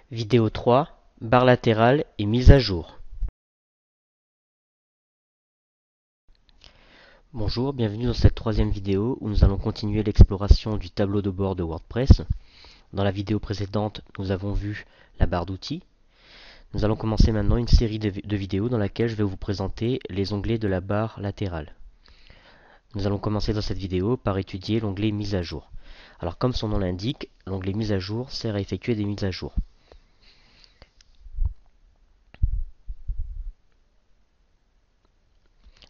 Vidéo 3, barre latérale et mise à jour. Bonjour, bienvenue dans cette troisième vidéo où nous allons continuer l'exploration du tableau de bord de WordPress. Dans la vidéo précédente, nous avons vu la barre d'outils. Nous allons commencer maintenant une série de vidéos dans laquelle je vais vous présenter les onglets de la barre latérale. Nous allons commencer dans cette vidéo par étudier l'onglet mise à jour. Alors comme son nom l'indique, l'onglet mise à jour sert à effectuer des mises à jour.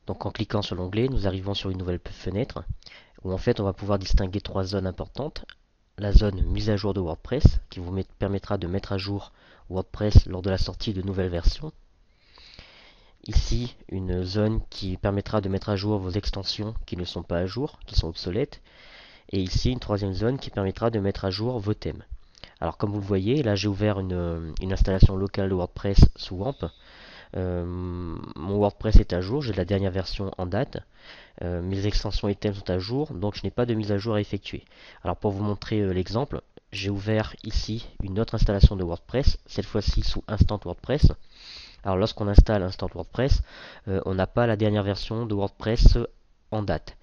Donc en cliquant sur l'onglet, nous arrivons sur une nouvelle fenêtre où en fait on va pouvoir distinguer trois zones importantes. La zone mise à jour de WordPress qui vous permettra de mettre à jour WordPress lors de la sortie de nouvelles versions. Ici, une zone qui permettra de mettre à jour vos extensions qui ne sont pas à jour, qui sont obsolètes. Et ici, une troisième zone qui permettra de mettre à jour vos thèmes. Alors comme vous le voyez, là j'ai ouvert une installation locale de WordPress sous WAMP. Mon WordPress est à jour, j'ai la dernière version en date. Mes extensions et thèmes sont à jour, donc je n'ai pas de mise à jour à effectuer. Alors pour vous montrer l'exemple, j'ai ouvert ici une autre installation de WordPress, cette fois-ci sous Instant WordPress. Alors lorsqu'on installe Instant WordPress, on n'a pas la dernière version de WordPress en date.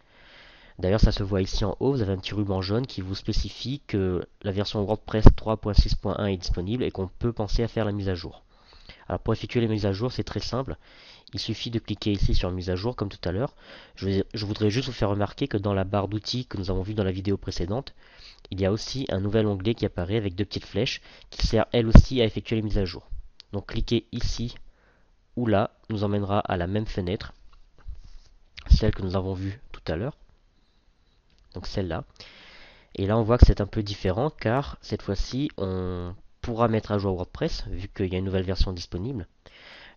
D'ailleurs, ça se voit ici en haut, vous avez un petit ruban jaune qui vous spécifie que la version WordPress 3.6.1 est disponible et qu'on peut penser à faire la mise à jour. Alors pour effectuer les mises à jour, c'est très simple. Il suffit de cliquer ici sur mise à jour comme tout à l'heure. Je voudrais juste vous faire remarquer que dans la barre d'outils que nous avons vu dans la vidéo précédente, il y a aussi un nouvel onglet qui apparaît avec deux petites flèches qui sert elle aussi à effectuer les mises à jour. Donc cliquer ici ou là nous emmènera à la même fenêtre, celle que nous avons vue tout à l'heure. Donc celle-là. Et là on voit que c'est un peu différent car cette fois-ci on pourra mettre à jour WordPress vu qu'il y a une nouvelle version disponible.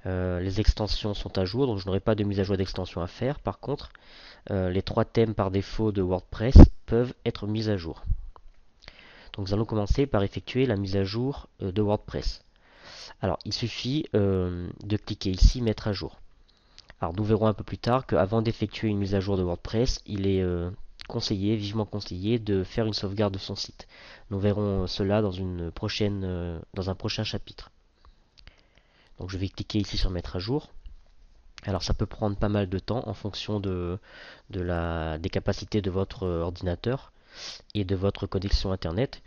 Les extensions sont à jour, donc je n'aurai pas de mise à jour d'extension à faire. Par contre, les trois thèmes par défaut de WordPress peuvent être mis à jour. Donc nous allons commencer par effectuer la mise à jour de WordPress. Alors il suffit de cliquer ici mettre à jour. Alors nous verrons un peu plus tard qu'avant d'effectuer une mise à jour de WordPress, il est conseillé, vivement conseillé, de faire une sauvegarde de son site. Nous verrons cela dans un prochain chapitre. Donc je vais cliquer ici sur mettre à jour. Alors ça peut prendre pas mal de temps en fonction des capacités de votre ordinateur et de votre connexion internet.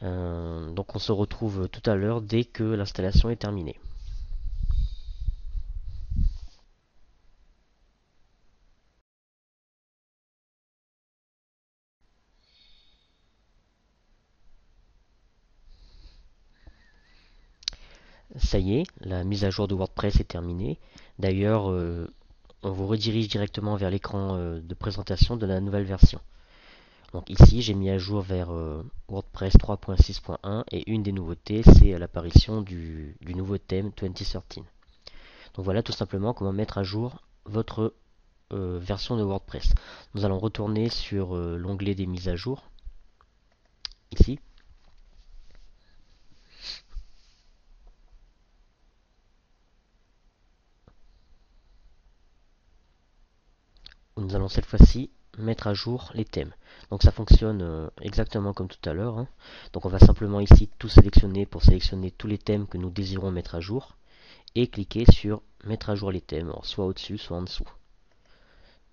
Donc on se retrouve tout à l'heure dès que l'installation est terminée. Ça y est, la mise à jour de WordPress est terminée. D'ailleurs, on vous redirige directement vers l'écran de présentation de la nouvelle version. Donc ici, j'ai mis à jour vers WordPress 3.6.1 et une des nouveautés, c'est l'apparition du nouveau thème 2013. Donc voilà tout simplement comment mettre à jour votre version de WordPress. Nous allons retourner sur l'onglet des mises à jour, ici. Nous allons cette fois-ci mettre à jour les thèmes. Donc ça fonctionne exactement comme tout à l'heure. Hein. Donc on va simplement ici tout sélectionner pour sélectionner tous les thèmes que nous désirons mettre à jour et cliquer sur mettre à jour les thèmes, alors soit au-dessus, soit en dessous.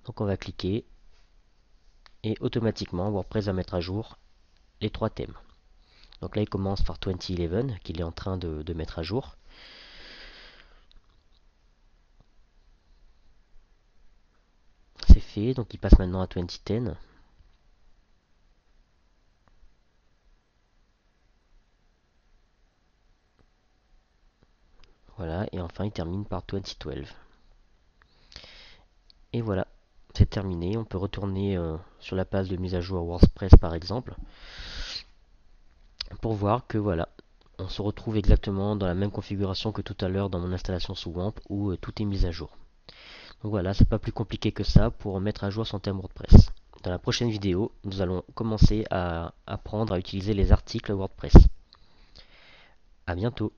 Donc on va cliquer et automatiquement WordPress va mettre à jour les trois thèmes. Donc là il commence par 2011 qu'il est en train de mettre à jour. C'est fait, donc il passe maintenant à 2010. Voilà, et enfin il termine par 2012. Et voilà, c'est terminé. On peut retourner sur la page de mise à jour WordPress par exemple, pour voir que voilà, on se retrouve exactement dans la même configuration que tout à l'heure dans mon installation sous WAMP où tout est mis à jour. Donc voilà, c'est pas plus compliqué que ça pour mettre à jour son thème WordPress. Dans la prochaine vidéo, nous allons commencer à apprendre à utiliser les articles WordPress. À bientôt.